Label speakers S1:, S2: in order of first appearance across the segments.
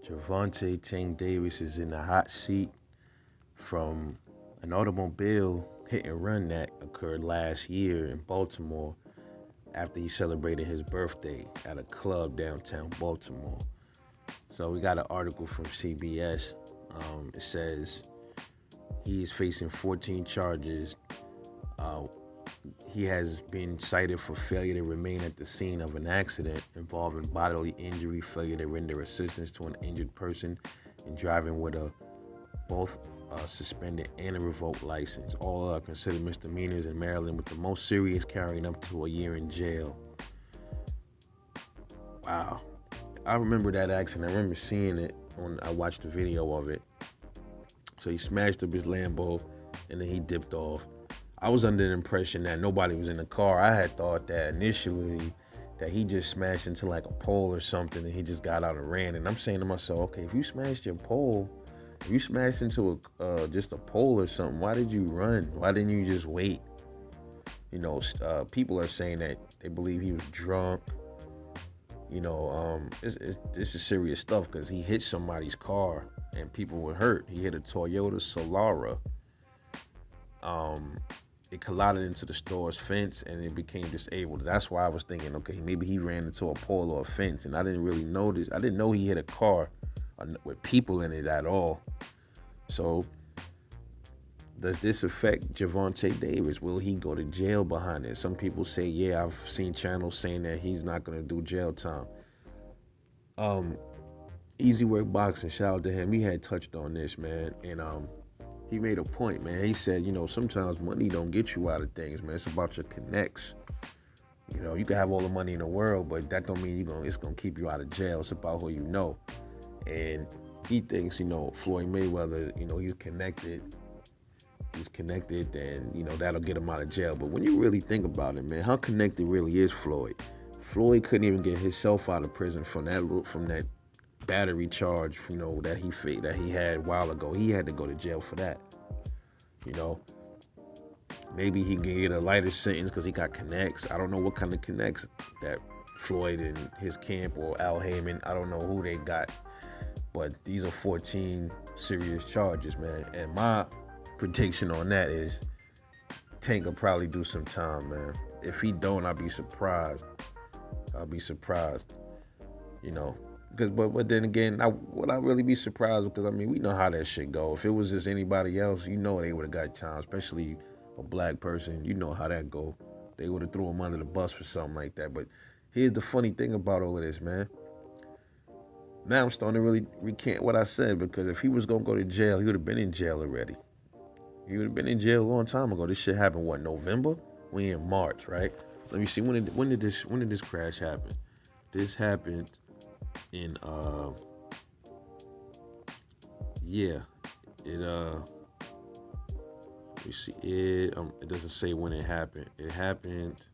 S1: Gervonta Tank Davis is in the hot seat from an automobile hit and run that occurred last year in Baltimore after he celebrated his birthday at a club downtown Baltimore. So we got an article from CBS. It says he is facing 14 charges. Uh, he has been cited for failure to remain at the scene of an accident involving bodily injury, failure to render assistance to an injured person, and driving with a both suspended and a revoked license. All are considered misdemeanors in Maryland, with the most serious carrying up to a year in jail. Wow. I remember that accident. I remember seeing it when I watched the video of it. So he smashed up his Lambo and then he dipped off. I was under the impression that nobody was in the car. I had thought that initially that he just smashed into like a pole or something and he just got out and ran. And I'm saying to myself, okay, if you smashed your pole, if you smashed into just a pole or something, why did you run? Why didn't you just wait? People are saying that they believe he was drunk. This is serious stuff because he hit somebody's car and people were hurt. He hit a Toyota Solara. It collided into the store's fence and it became disabled. That's why I was thinking, okay, maybe he ran into a pole or a fence, and I didn't really notice. I didn't know he hit a car with people in it at all. So, does this affect Gervonta Davis? Will he go to jail behind it? Some people say, yeah, I've seen channels saying that he's not going to do jail time. Easy Work Boxing, shout out to him. He had touched on this, man, and he made a point, man. He said, sometimes money don't get you out of things, man. It's about your connects. You can have all the money in the world, but that don't mean it's gonna keep you out of jail. It's about who you know. And he thinks, Floyd Mayweather, he's connected. He's connected, and that'll get him out of jail. But when you really think about it, man, how connected really is Floyd? Floyd couldn't even get himself out of prison from that battery charge, that he had a while ago. He had to go to jail for that. Maybe he can get a lighter sentence because he got connects. I don't know what kind of connects that Floyd and his camp or Al Heyman, I don't know who they got, but these are 14 serious charges, man. And my prediction on that is Tank will probably do some time, man. If he don't, I'll be surprised. But then again, would I really be surprised? Because we know how that shit go. If it was just anybody else, they would have got time, especially a black person. You know how that go. They would have threw him under the bus for something like that. But here's the funny thing about all of this, man. Now I'm starting to really recant what I said, because if he was gonna go to jail, he would have been in jail already. He would have been in jail a long time ago. This shit happened November? We in March, right? Let me see, when did this crash happen? This happened in yeah, it let me see, it doesn't say when it happened. It happened,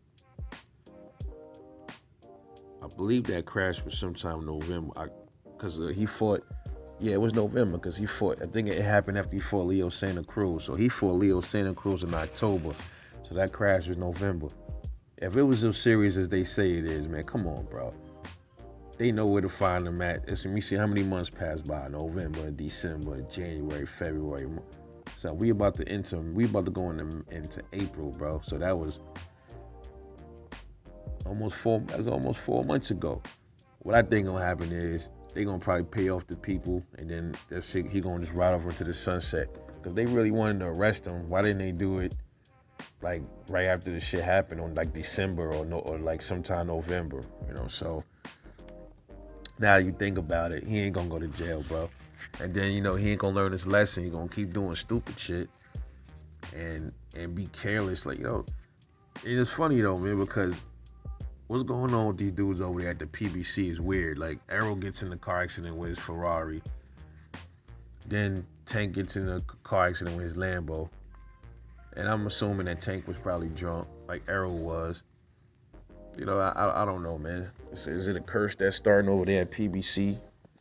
S1: I believe that crash was sometime in November, because he fought. Yeah, it was November because he fought. I think it happened after he fought Leo Santa Cruz. So he fought Leo Santa Cruz in October. So that crash was November. If it was as serious as they say it is, man, come on, bro. They know where to find them at. Let me see how many months passed by. November, December, January, February. So we about to go into April, bro. So that was almost 4 months ago. What I think gonna happen is they gonna probably pay off the people, and then that shit, he gonna just ride over into the sunset. Cause they really wanted to arrest him. Why didn't they do it like right after the shit happened on like December or like sometime November? So now you think about it, he ain't gonna go to jail, bro. And then he ain't gonna learn his lesson. He gonna keep doing stupid shit and be careless. Like it's funny though, man, because what's going on with these dudes over there at the PBC is weird. Like, Errol gets in a car accident with his Ferrari. Then Tank gets in a car accident with his Lambo. And I'm assuming that Tank was probably drunk, like Errol was. I don't know, man. Is it a curse that's starting over there at PBC?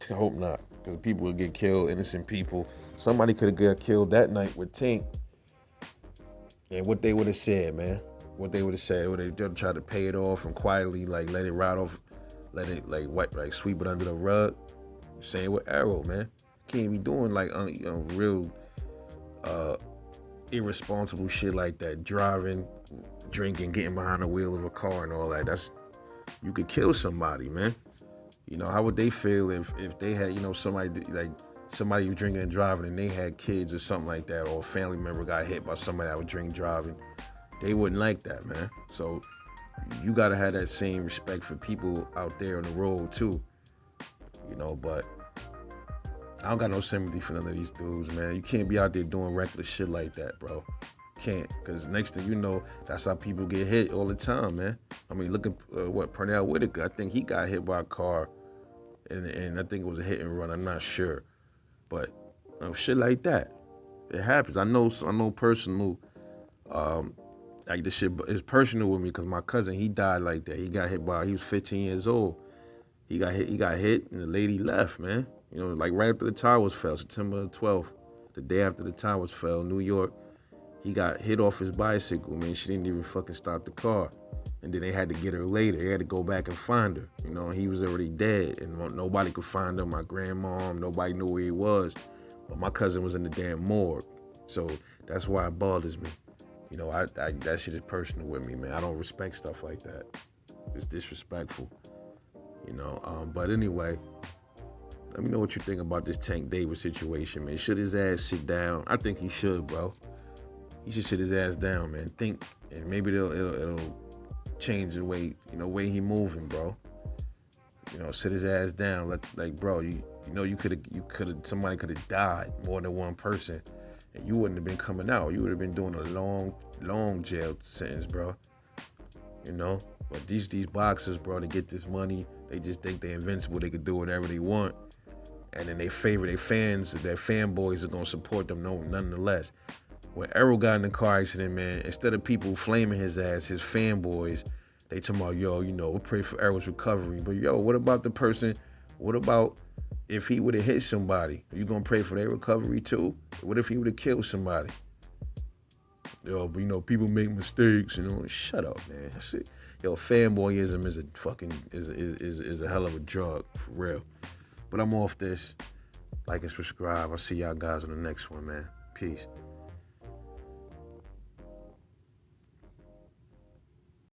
S1: I hope not, because people will get killed, innocent people. Somebody could have got killed that night with Tank. And what they would have said, man. What they would have said, would they try to pay it off and quietly like let it ride off, let it like sweep it under the rug? Same with Arrow, man. Can't be doing like real uh, irresponsible shit like that. Driving, drinking, getting behind the wheel of a car and all that. That's you could kill somebody, man. You know, how would they feel if they had, somebody like somebody was drinking and driving and they had kids or something like that, or a family member got hit by somebody that was drinking driving? They wouldn't like that, man. So you gotta have that same respect for people out there on the road too, But I don't got no sympathy for none of these dudes, man. You can't be out there doing reckless shit like that, bro. Can't, because next thing you know, that's how people get hit all the time, man. I mean, look at what Pernell Whitaker. I think he got hit by a car, and I think it was a hit and run. I'm not sure, but shit like that, it happens. I know personal. Um, like this shit is personal with me because my cousin he died like that. He got hit by. He was 15 years old. He got hit. He got hit, and the lady left, man. Like right after the towers fell, September 12th, the day after the towers fell, New York. He got hit off his bicycle, man. She didn't even fucking stop the car. And then they had to get her later. They had to go back and find her. He was already dead. And nobody could find her. My grandmom, nobody knew where he was. But my cousin was in the damn morgue. So that's why it bothers me. That shit is personal with me, man. I don't respect stuff like that. It's disrespectful. But anyway, let me know what you think about this Tank Davis situation, man. Should his ass sit down? I think he should, bro. He should sit his ass down, man. Think, and maybe it'll change the way he moving, bro. Sit his ass down. Bro, somebody could have died, more than one person, and you wouldn't have been coming out. You would have been doing a long jail sentence, bro. But these boxers, bro, to get this money, they just think they're invincible. They could do whatever they want, and then they favor their fans. Their fanboys are gonna support them, nonetheless. When Errol got in the car accident, man, instead of people flaming his ass, his fanboys, they talking about, we pray for Errol's recovery. But what about the person? What about if he would have hit somebody? Are you gonna pray for their recovery too? What if he would have killed somebody? But people make mistakes. Shut up, man. Shit. Fanboyism is a fucking is a hell of a drug, for real. But I'm off this. Like and subscribe. I'll see y'all guys on the next one, man. Peace.